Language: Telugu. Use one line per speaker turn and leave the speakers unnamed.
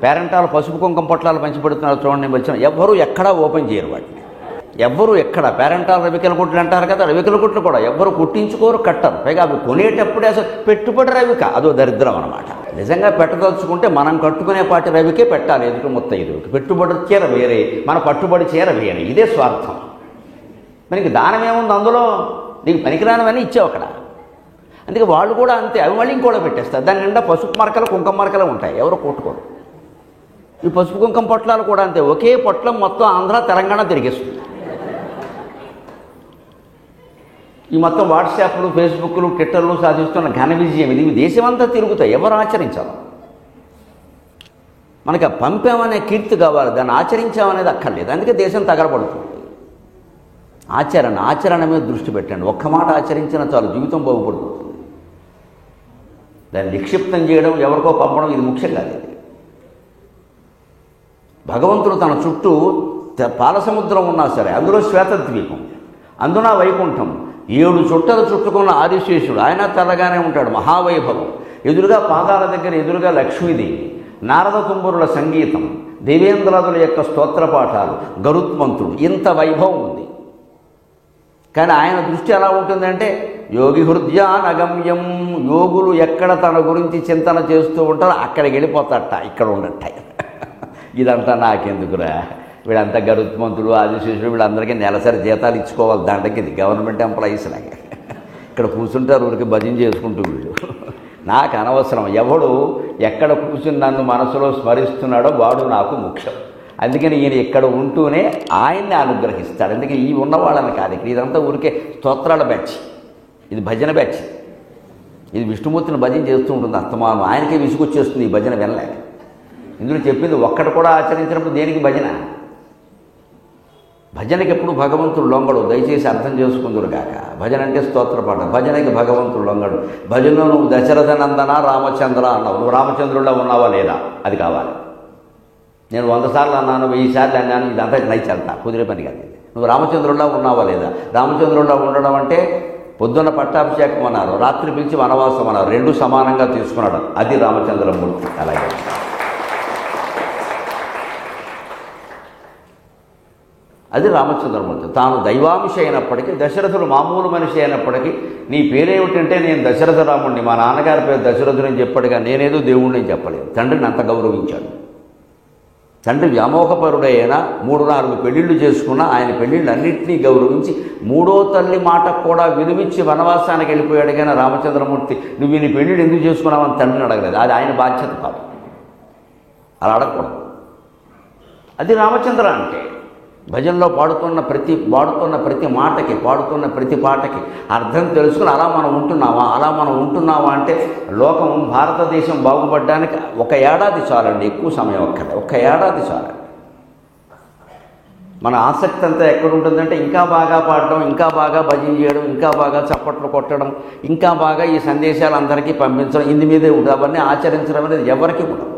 పేరెంటాలు పసుపు కుంకుమ పొట్లాలు పంచిపెడుతున్నారు చూడండి, వచ్చిన ఎవ్వరూ ఎక్కడా ఓపెన్ చేయరు వాటిని. ఎవ్వరూ ఎక్కడ పేరెంటాలు రవికల కుట్లు అంటారు కదా, రవికల కుట్లు కూడా ఎవ్వరు కుట్టించుకోరు, కట్టరు. పైగా అవి కొనేటప్పుడే అసలు పెట్టుబడి రవిక, అదో దరిద్రం అనమాట. నిజంగా పెట్టదలుచుకుంటే మనం కట్టుకునే పాటి రవికే పెట్టాలి, ఎదుటి ముత్తైదుకి. పెట్టుబడి చీర వేరే, మన పట్టుబడి చీర వేరే, ఇదే స్వార్థం. మనకి దానం ఏముంది అందులో, నీకు పనికిరానివన్నీ ఇచ్చావు అక్కడ. అందుకే వాళ్ళు కూడా అంతే, అవి మళ్ళీ ఇంకోటి పెట్టేస్తారు. దాని నిండా పసుపు మరకలు కుంకుమ మరకలు ఉంటాయి, ఎవరు కొట్టుకోరు. ఈ పసుపు కుంకుమ పొట్లాలు కూడా అంతే, ఒకే పొట్లం మొత్తం ఆంధ్ర తెలంగాణ తిరిగేస్తుంది. ఈ మొత్తం వాట్సాప్లు ఫేస్బుక్లు ట్విట్టర్లు సాధిస్తున్న ఘన విజయం ఇది. దేశమంతా తిరుగుతాయి, ఎవరు ఆచరించాలి. మనకి పంపామనే కీర్తి కావాలి, దాన్ని ఆచరించామనేది అక్కర్లేదు. అందుకే దేశం తగలబడుతుంది. ఆచరణ మీద దృష్టి పెట్టండి. ఒక్క మాట ఆచరించిన చాలు, జీవితం బాగుపడుతుంది. దాన్ని నిక్షిప్తం చేయడం, ఎవరికో పంపడం ఇది ముఖ్యం కాదు. ఇది భగవంతుడు తన చుట్టూ పాలసముద్రం ఉన్నా సరే, అందులో శ్వేతద్వీపం, అందున వైకుంఠం, 7 చుట్టలు చుట్టుకున్న ఆదిశేషుడు, ఆయన తెల్లగానే ఉంటాడు, మహావైభవం. ఎదురుగా పాదాల దగ్గర ఎదురుగా లక్ష్మీదేవి, నారద తుంబురుల సంగీతం, దేవేంద్రాదుల యొక్క స్తోత్రపాఠాలు, గరుత్మంతుడు, ఇంత వైభవం ఉంది. కానీ ఆయన దృష్టి ఎలా ఉంటుందంటే యోగి హృదయానగమ్యం. యోగులు ఎక్కడ తన గురించి చింతన చేస్తూ ఉంటారో అక్కడికి వెళ్ళిపోతాట, ఇక్కడ ఉండట. ఇదంతా నాకెందుకురా, వీళ్ళంతా గరుత్మంతుడు ఆదిశేషుడు, వీళ్ళందరికీ నెలసరి జీతాలు ఇచ్చుకోవాలి. దాంట్లోకి ఇది గవర్నమెంట్ ఎంప్లాయీస్ లాగే ఇక్కడ కూర్చుంటారు, ఊరికి భజన చేసుకుంటూ. వీళ్ళు నాకు అనవసరం. ఎవడు ఎక్కడ కూర్చుని నన్ను మనసులో స్మరిస్తున్నాడో వాడు నాకు ముఖ్యం. అందుకని ఈయన ఇక్కడ ఉంటూనే ఆయన్ని అనుగ్రహిస్తాడు. అందుకే ఈ ఉన్నవాళ్ళని కాదు ఇక్కడ, ఇదంతా ఊరికే స్తోత్రాల బ్యాచ్, ఇది భజన బ్యాచ్. ఇది విష్ణుమూర్తిని భజన చేస్తూ ఉంటుంది అస్తమానం. ఆయనకే విసుగొచ్చేస్తుంది ఈ భజన వినలేక. ఇందులో చెప్పింది ఒక్కడు కూడా ఆచరించినప్పుడు దేనికి భజన? భజనకి ఎప్పుడు భగవంతుడు లొంగడు, దయచేసి అర్థం చేసుకుందురు కాక. భజన అంటే స్తోత్రపాఠ, భజనకి భగవంతుడు లొంగడు. భజనలో నువ్వు దశరథ నందన రామచంద్ర అన్నావు, నువ్వు రామచంద్రుల్లో ఉన్నావా లేదా అది కావాలి. నేను 100 సార్లు అన్నాను, 1000 సార్లు అన్నాను, ఇదంతా నైచంతా కుదిరే పని కాదు. నువ్వు రామచంద్రుల్లో ఉన్నావా లేదా? రామచంద్రుల్లో ఉండడం అంటే పొద్దున్న పట్టాభిషేకం అన్నారు, రాత్రి పిలిచి వనవాసం అన్నారు, 2 సమానంగా తీసుకున్నాడు. అది రామచంద్రమూర్తి. అలాగే అది రామచంద్రమూర్తి. తాను దైవాంశ అయినప్పటికీ, దశరథుడు మామూలు మనిషి అయినప్పటికీ, నీ పేరేమిటంటే నేను దశరథ రాముడిని, మా నాన్నగారి పేరు దశరథుడు అని చెప్పాడుగా, నేనేదో దేవుడిని అని చెప్పలేదు. తండ్రిని అంత గౌరవించాడు. తండ్రి వ్యామోహపరుడైనా 3-4 పెళ్ళిళ్ళు చేసుకున్న ఆయన పెళ్ళిళ్ళన్నింటినీ గౌరవించి 3వ తల్లి మాటకు కూడా విలువించి వనవాసానికి వెళ్ళిపోయాడు. కానీ రామచంద్రమూర్తి నువ్వు నీ పెళ్ళిళ్ళు ఎందుకు చేసుకున్నావని తండ్రిని అడగలేదు. అది ఆయన బాధ్యత కాదు, అలా అడగకూడదు. అది రామచంద్ర అంటే. భజనలో పాడుతున్న ప్రతి మాటకి, పాడుతున్న ప్రతి పాటకి అర్థం తెలుసుకుని అలా మనం ఉంటున్నావా అంటే లోకం, భారతదేశం బాగుపడడానికి 1 ఏడాది చాలండి, ఎక్కువ సమయం ఒక్కటే, 1 ఏడాది చాలండి. మన ఆసక్తి అంతా ఎక్కడుంటుందంటే ఇంకా బాగా పాడడం, ఇంకా బాగా భజన చేయడం, ఇంకా బాగా చప్పట్లు కొట్టడం, ఇంకా బాగా ఈ సందేశాలు అందరికీ పంపించడం, ఇందు మీదే ఉండదు. అవన్నీ ఆచరించడం అనేది ఎవరికి ఉండదు.